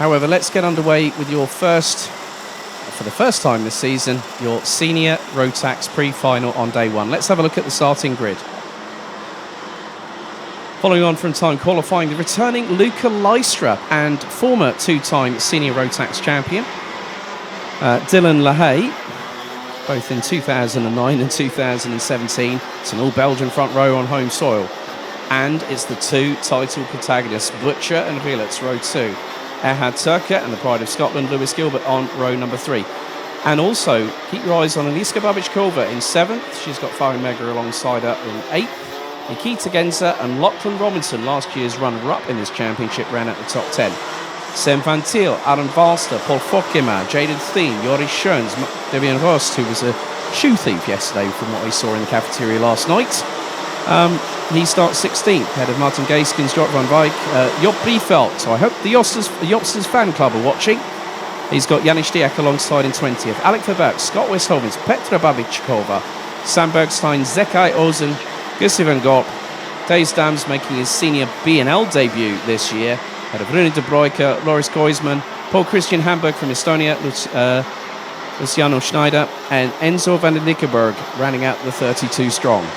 However, let's get underway with your first, for the first time this season, your senior Rotax pre-final on day one. Let's have a look at the starting grid. Following on from time qualifying, the returning Luca Lystra and former two-time senior Rotax champion, Dylan Lahaye, both in 2009 and 2017. It's an all-Belgian front row on home soil. And it's the two title protagonists, Butcher and Gilets, row 2. Erhard Turka and the pride of Scotland, Lewis Gilbert, on row number 3. And also, keep your eyes on Eliska Babic-Kova in 7th. She's got Farin Mega alongside her in 8th. Nikita Genza and Lachlan Robinson, last year's runner-up in this championship, ran at the top 10. Sam Van Thiel, Aaron Valster, Paul Fokkema, Jaden Thiem, Joris Schoens, Debian Rost, who was a shoe thief yesterday from what I saw in the cafeteria last night. He starts 16th, ahead of Martin Gaiskins, Jort van Wijk, Job Biefeld. So I hope the Jobsters fan club are watching. He's got Janis Diek alongside in 20th. Alec Verberg, Scott Westhovens, Petra Babic-Kova, Sam Bergstein, Zekai Ozen, Gussie van Gorp. Days Dams making his senior BNL debut this year. Ahead of Rune de Broeke, Loris Koisman, Paul Christian Hamburg from Estonia, Luciano Schneider, and Enzo van den Nickenberg rounding out the 32 strong.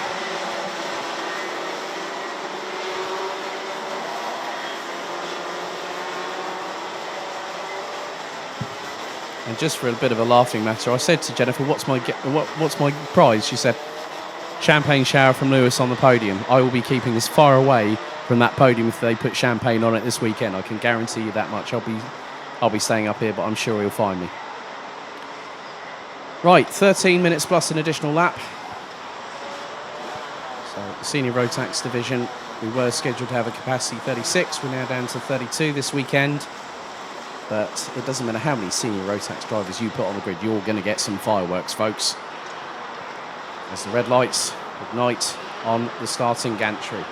And just for a bit of a laughing matter, I said to Jennifer, what's my prize? She said, champagne shower from Lewis on the podium. I will be keeping this far away from that podium if they put champagne on it this weekend. I can guarantee you that much. I'll be staying up here, but I'm sure he'll find me. Right, 13 minutes plus an additional lap. So the senior Rotax division, we were scheduled to have a capacity 36. We're now down to 32 this weekend. But it doesn't matter how many senior Rotax drivers you put on the grid, you're going to get some fireworks, folks. As the red lights ignite on the starting gantry.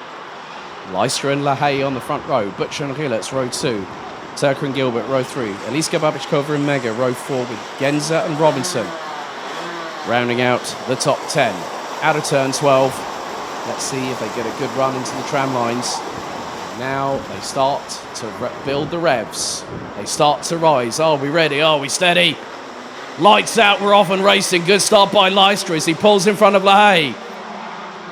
Lystra and Lahaye on the front row. Butcher and Gilets, row 2. Turka and Gilbert, row 3. Eliska Babic-Kova and Mega, row 4, with Genza and Robinson rounding out the top 10. Out of turn 12. Let's see if they get a good run into the tram lines. Now they start to build the revs. They start to rise. Are we ready? Are we steady? Lights out, we're off and racing. Good start by Lystra as he pulls in front of Lahaye.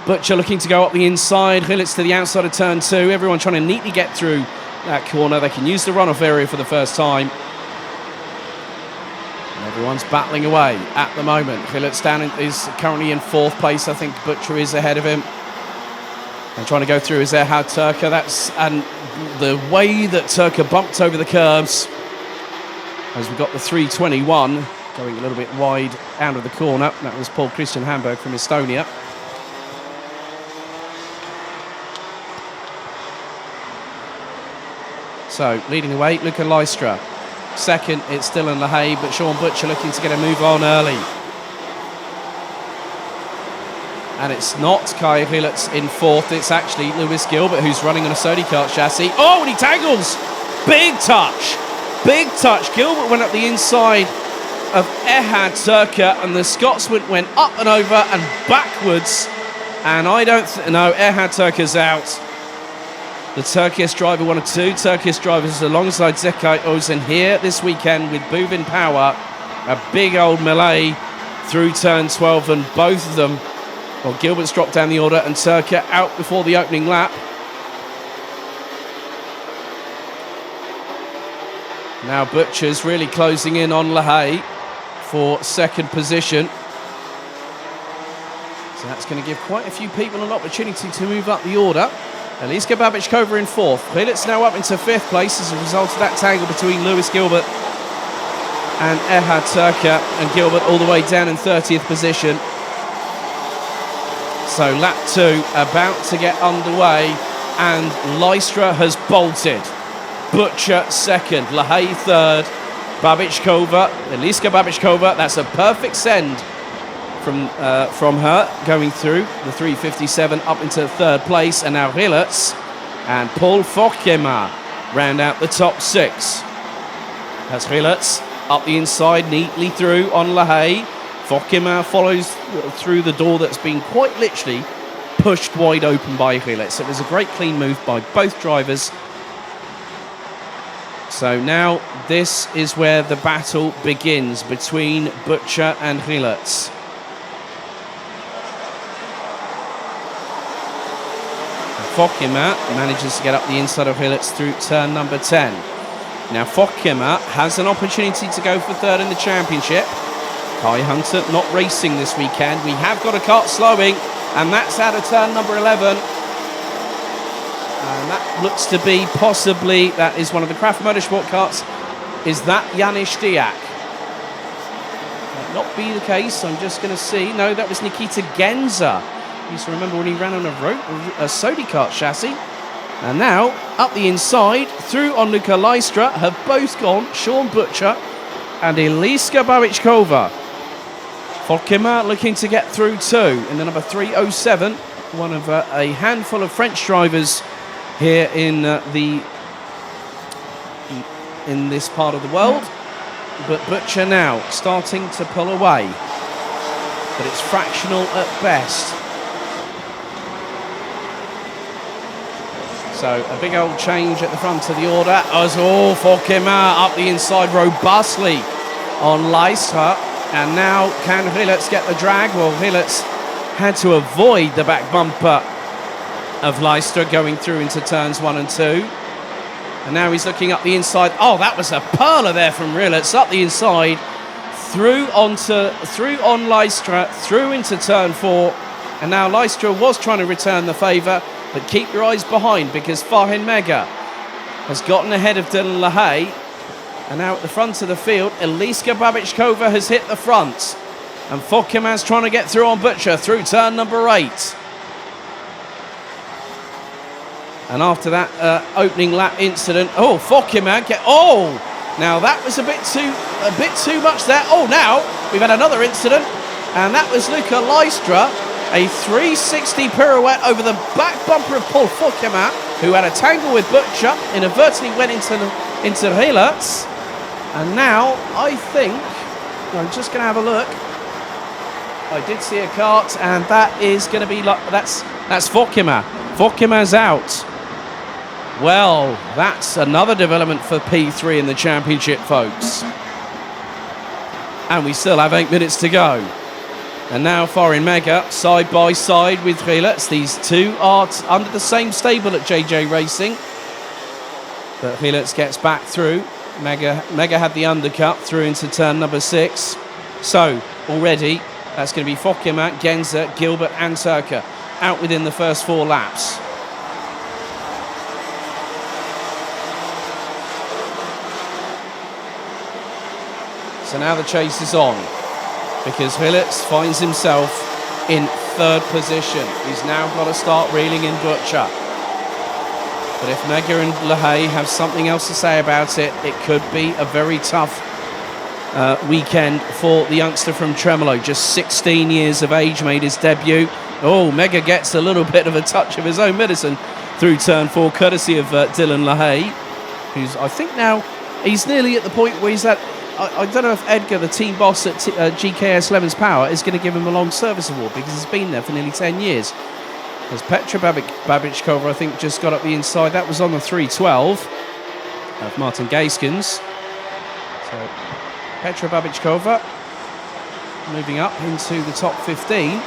Butcher looking to go up the inside. Gilets to the outside of turn 2. Everyone trying to neatly get through that corner. They can use the runoff area for the first time. And everyone's battling away at the moment. Gilets is currently in 4th place. I think Butcher is ahead of him. And trying to go through is Erhard Turka. And the way that Turka bumped over the curbs as we got the 321 going a little bit wide out of the corner. That was Paul Christian Hamburg from Estonia. So leading the way, Luca Lystra. Second, it's Dylan Lahaye, but Sean Butcher looking to get a move on early. And it's not Kai Gilets in 4th, it's actually Lewis Gilbert who's running on a Sodi kart chassis. Oh, and he tangles! Big touch! Big touch. Gilbert went up the inside of Erhard Turka and the Scotsman went up and over and backwards. And I don't know, Erhard Turka's out. The Turkish driver 1 or 2. Turkish drivers alongside Zekai Ozen here this weekend with Buvin Power. A big old melee through turn 12 and both of them. Well, Gilbert's dropped down the order and Turka out before the opening lap. Now Butcher's really closing in on Lahaye for 2nd position. So that's going to give quite a few people an opportunity to move up the order. Eliska Babic-Kova in 4th. Gilets now up into 5th place as a result of that tangle between Lewis Gilbert and Erhard Turka, and Gilbert all the way down in 30th position. So lap 2 about to get underway and Lystra has bolted. Butcher 2nd, Lahaye 3rd, Babic-Kova, Eliska Babic-Kova, that's a perfect send from her going through the 357 up into 3rd place, and now Gilets and Paul Fokkema round out the top 6. As Gilets up the inside neatly through on Lahaye. Fokkema follows through the door that's been quite literally pushed wide open by Gilets. It was a great clean move by both drivers. So now this is where the battle begins between Butcher and Hillertz. Fokkema manages to get up the inside of Hillertz through turn number 10. Now Fokkema has an opportunity to go for third in the championship. Kai Hunter not racing this weekend. We have got a kart slowing, and that's out of turn number 11. And that looks to be possibly, that is one of the Craft Motorsport karts. Is that Janis Diak? Might not be the case. I'm just going to see. No, that was Nikita Genza. I used to remember when he ran on a Sodi kart chassis. And now, up the inside, through on Luka Lystra, have both gone Sean Butcher and Eliska Babičková. Fokkema looking to get through too in the number 307, one of a handful of French drivers here in this part of the world. But Butcher now starting to pull away, but it's fractional at best. So a big old change at the front of the order as Fokkema up the inside robustly on Lystra. And now can Hillertz get the drag? Well, Hillertz had to avoid the back bumper of Lystra going through into turns 1 and 2. And now he's looking up the inside. Oh, that was a perler there from Hillertz up the inside, through on Lystra, through into turn 4. And now Lystra was trying to return the favour, but keep your eyes behind because Fahin Mega has gotten ahead of Dylan LaHaye. And now at the front of the field, Eliska Babičková has hit the front. And Fokkema's trying to get through on Butcher through turn number 8. And after that opening lap incident, Fokkema now that was a bit too much there. Now we've had another incident, and that was Luka Lystra. A 360 pirouette over the back bumper of Paul Fokkema, who had a tangle with Butcher, inadvertently went into Hillertz. And now I think, I'm just going to have a look. I did see a kart, and that is going to be like, that's Fokkema. Fokkema's out. Well, that's another development for P3 in the championship, folks. And we still have 8 minutes to go. And now Fahin Mega side by side with Hillertz. These two are under the same stable at JJ Racing. But Hillertz gets back through. Mega had the undercut through into turn number 6. So already that's going to be Fokkema, Genza, Gilbert and Turker out within the first 4 laps. So now the chase is on, because Hillertz finds himself in 3rd position. He's now got to start reeling in Butcher. But if Mega and LaHaye have something else to say about it, it could be a very tough weekend for the youngster from Tremolo. Just 16 years of age, made his debut. Mega gets a little bit of a touch of his own medicine through turn 4, courtesy of Dylan LaHaye, who's, I think now, he's nearly at the point where he's at, I don't know if Edgar, the team boss at GKS Lemons Power, is going to give him a long service award, because he's been there for nearly 10 years. As Petra Babičková, I think, just got up the inside. That was on the 312 of Martin Gaiskens. So Petra Babičková moving up into the top 15.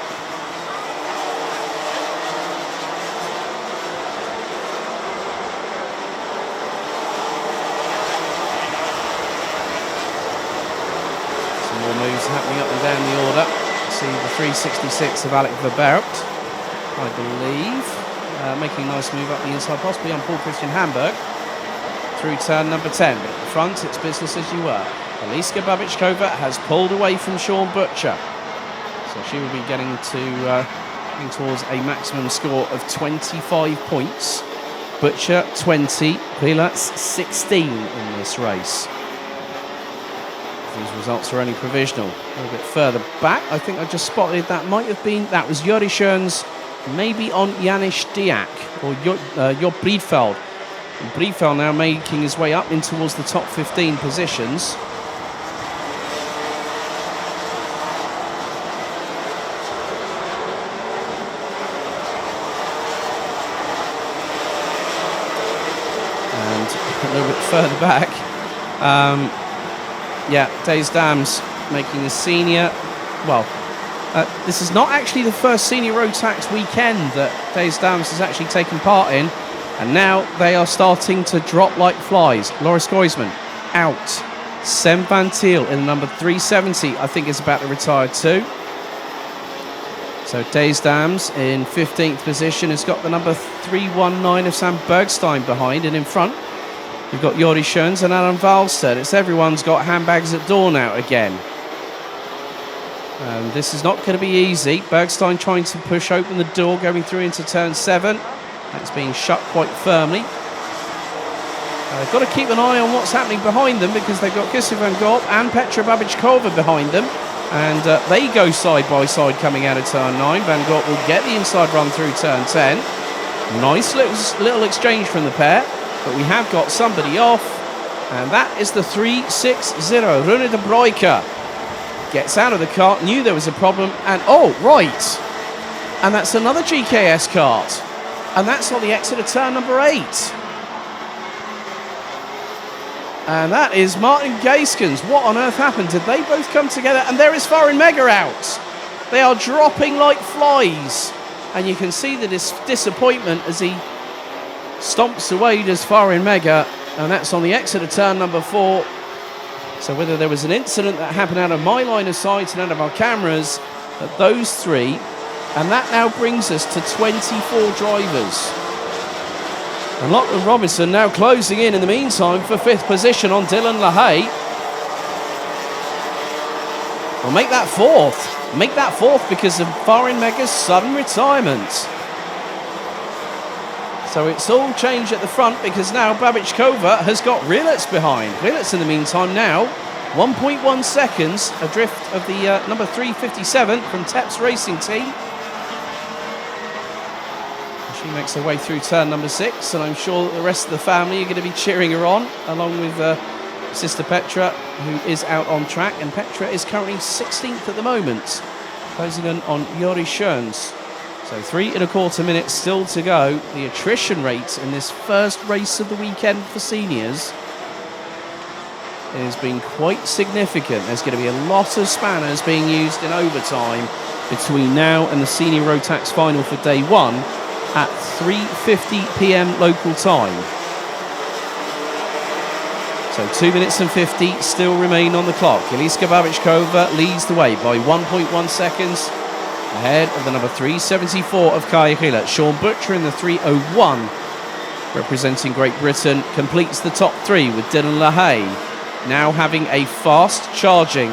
Moves happening up and down the order. See the 366 of Alec Verbergt, I believe, making a nice move up the inside, possibly on Paul Christian Hamburg through turn number 10. But at the front, it's business as you were. Eliska Babičková has pulled away from Sean Butcher, so she will be getting towards a maximum score of 25 points. Butcher 20, Hillertz 16 in this race. These results are only provisional. A little bit further back, I think I just spotted that that was Jori Schoens, maybe on Janis Diak or Job Breedveld. Breedveld now making his way up in towards the top 15 positions. a little bit further back. Yeah, Days Dams making the senior. Well, this is not actually the first senior road tax weekend that Days Dams has actually taken part in. And now they are starting to drop like flies. Loris Goisman out. Sem Van Thiel in the number 370, I think is about to retire too. So Days Dams in 15th position has got the number 319 of Sam Bergstein behind, and in front we've got Jordi Schoens and Adam Valstead. Everyone's got handbags at door now again. This is not going to be easy. Bergstein trying to push open the door going through into turn 7. That's being shut quite firmly. They've got to keep an eye on what's happening behind them, because they've got Gustav van Gorp and Petra Babičková behind them. And they go side by side coming out of turn 9. Van Gorp will get the inside run through turn 10. Nice little exchange from the pair. But we have got somebody off. And that is the 360. Rune de Broeke gets out of the cart, knew there was a problem. And oh, right. And that's another GKS cart. And that's on the exit of turn number 8. And that is Martin Gaiskens. What on earth happened? Did they both come together? And there is Farin Mega out. They are dropping like flies. And you can see the disappointment as he stomps away, does Farin Mega. And that's on the exit of turn number 4. So whether there was an incident that happened out of my line of sight and out of our cameras, that those three. And that now brings us to 24 drivers. And Lachlan Robinson now closing in the meantime for 5th position on Dylan LaHaye. Well, make that 4th. Make that 4th because of Farin Mega's sudden retirement. So it's all changed at the front, because now Babičková has got Rielitz behind. Rielitz in the meantime now 1.1 seconds adrift of the number 357 from TEP's racing team. She makes her way through turn number 6, and I'm sure the rest of the family are going to be cheering her on, along with sister Petra, who is out on track. And Petra is currently 16th at the moment, closing in on Jordi Schoens. So 3 1/4 minutes still to go. The attrition rate in this first race of the weekend for seniors has been quite significant. There's going to be a lot of spanners being used in overtime between now and the senior road tax final for day 1. At 3:50 p.m. local time. So 2 minutes and 50 still remain on the clock. Eliska Babičková leads the way by 1.1 seconds ahead of the number 374 of Kaya Rielitz. Sean Butcher in the 301, representing Great Britain, completes the top 3 with Dylan LaHaye now having a fast-charging,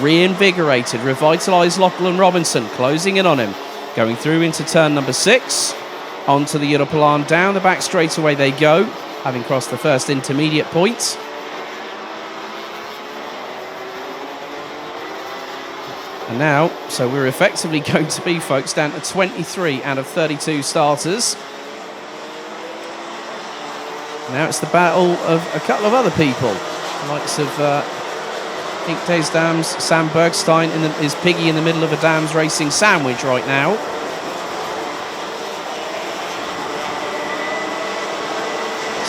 reinvigorated, revitalised Lachlan Robinson closing in on him. Going through into turn number 6. Onto the Europlan, down the back straightaway they go, having crossed the first intermediate point. And now, so we're effectively going to be, folks, down to 23 out of 32 starters. Now it's the battle of a couple of other people, the likes of Inc. Days Dams, Sam Bergstein is Piggy in the middle of a Dams racing sandwich right now.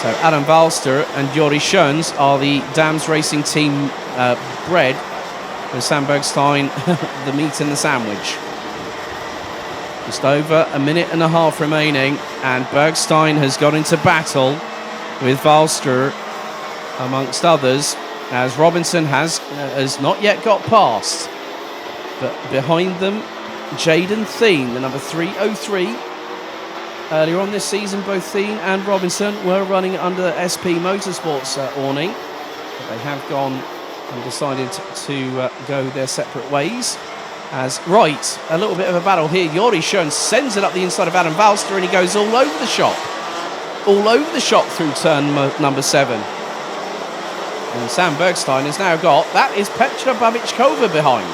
So Adam Valstead and Jordi Schoens are the Dams racing team bred, with Sam Bergstein the meat in the sandwich. Just over a minute and a half remaining, and Bergstein has got into battle with Valstead amongst others, as Robinson has not yet got past. But behind them, Jaden Thien, the number 303. Earlier on this season, both Thien and Robinson were running under the SP Motorsports awning. But they have gone and decided to go their separate ways. As, right, a little bit of a battle here. Jordi Schoens sends it up the inside of Adam Valstead, and he goes all over the shop. All over the shop through turn number 7. And Sam Bergstein has now got, that is Petra Babičková behind.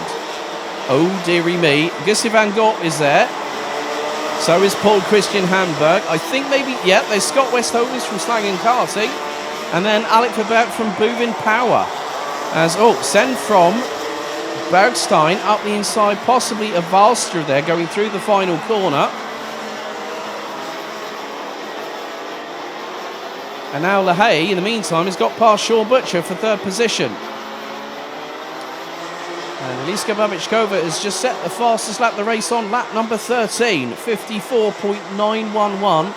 Oh, dearie me. Gustav van Gorp is there. So is Paul Christian Hamburg. I think maybe, yeah, there's Scott Westhovis from Slang and Karting. And then Alec Verberg from Boovin Power. As, send from Bergstein up the inside, possibly a Valstead there, going through the final corner. And now LaHaye, in the meantime, has got past Sean Butcher for third position. And Eliska Babičková has just set the fastest lap of the race on lap number 13, 54.911.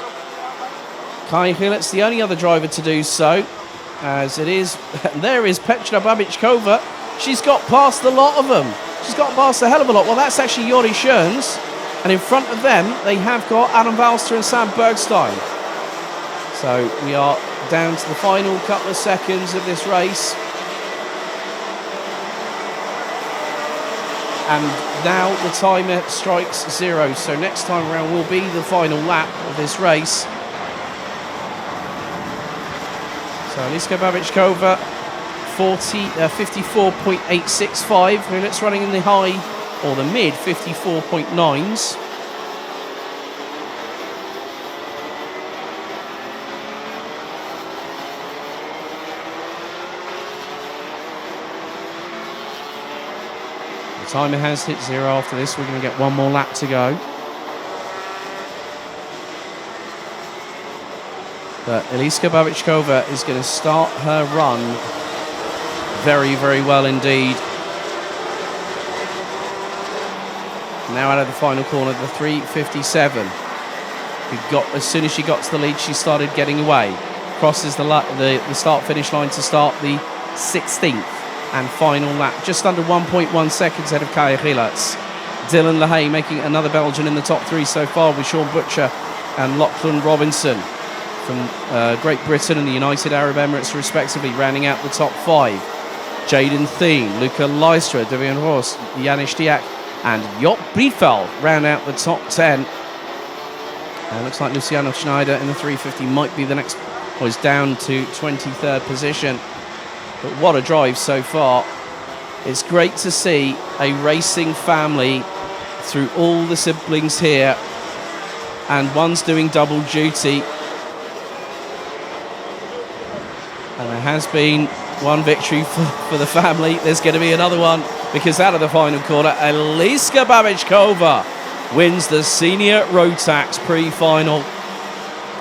Kai Hillet's the only other driver to do so, as it is, there is Petra Babičková. She's got past the lot of them. She's got past a hell of a lot. Well, that's actually Jori Schoens. And in front of them, they have got Adam Valster and Sam Bergstein. So we are down to the final couple of seconds of this race. And now the timer strikes 0. So next time around will be the final lap of this race. So Eliska Babičková, 54.865. Hillet's running in the high or the mid 54.9s. The timer has hit 0 after this. We're going to get one more lap to go. But Eliska Babičková is going to start her run very, very well indeed. Now out of the final corner, the 3:57. As soon as she got to the lead, she started getting away. Crosses the start-finish line to start the 16th and final lap. Just under 1.1 seconds ahead of Kaya Hillet's. Dylan LaHaye making another Belgian in the top 3 so far, with Sean Butcher and Lachlan Robinson from Great Britain and the United Arab Emirates respectively, rounding out the top 5. Jaden Thien, Luca Lystra, Devian Ross, Janis Diak and Jop Breedveld round out the top 10. Looks like Luciano Schneider in the 350 might be the next, or is down to 23rd position. But what a drive so far. It's great to see a racing family through all the siblings here, and one's doing double duty. And there has been one victory for the family. There's going to be another one, because out of the final corner, Eliska Babičková wins the senior Rotax pre-final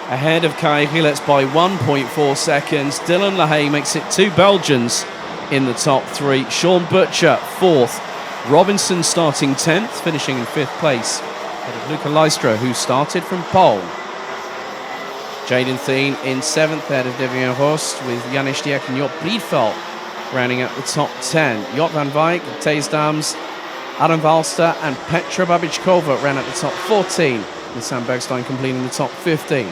ahead of Kai Hillet's by 1.4 seconds. Dylan LaHaye makes it 2 Belgians in the top 3. Sean Butcher 4th. Robinson starting 10th, finishing in 5th place ahead of Luca Lystra, who started from pole. Jaden Thien in 7th, ahead of Devian Horst, with Janis Diak and Jop Breedveld rounding out the top 10. Jot van Wijk, Thijs Dams, Adam Valster and Petra Babičková round out the top 14, with Sam Bergstein completing the top 15.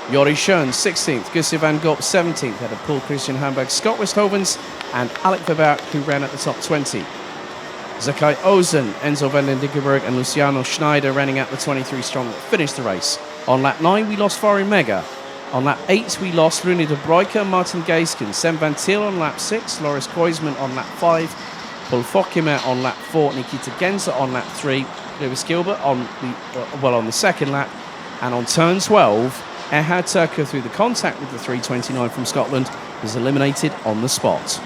Jori Schoens 16th, Gustav van Gogh 17th, ahead of Paul Christian Hamburg, Scott Westhovens and Alec Verberg, who ran at the top 20. Zakai Ozen, Enzo van den Dickenberg and Luciano Schneider running out the 23 strong finished the race. On lap 9 we lost Farin Mega. On lap 8 we lost Rune de Bruyker, Martin Geesken, Sem van Til on lap 6, Loris Koisman on lap 5, Paul Fokkimer on lap 4, Nikita Genza on lap 3, Lewis Gilbert on the second lap, and on turn 12 Erhard Turker, through the contact with the 329 from Scotland, was eliminated on the spot.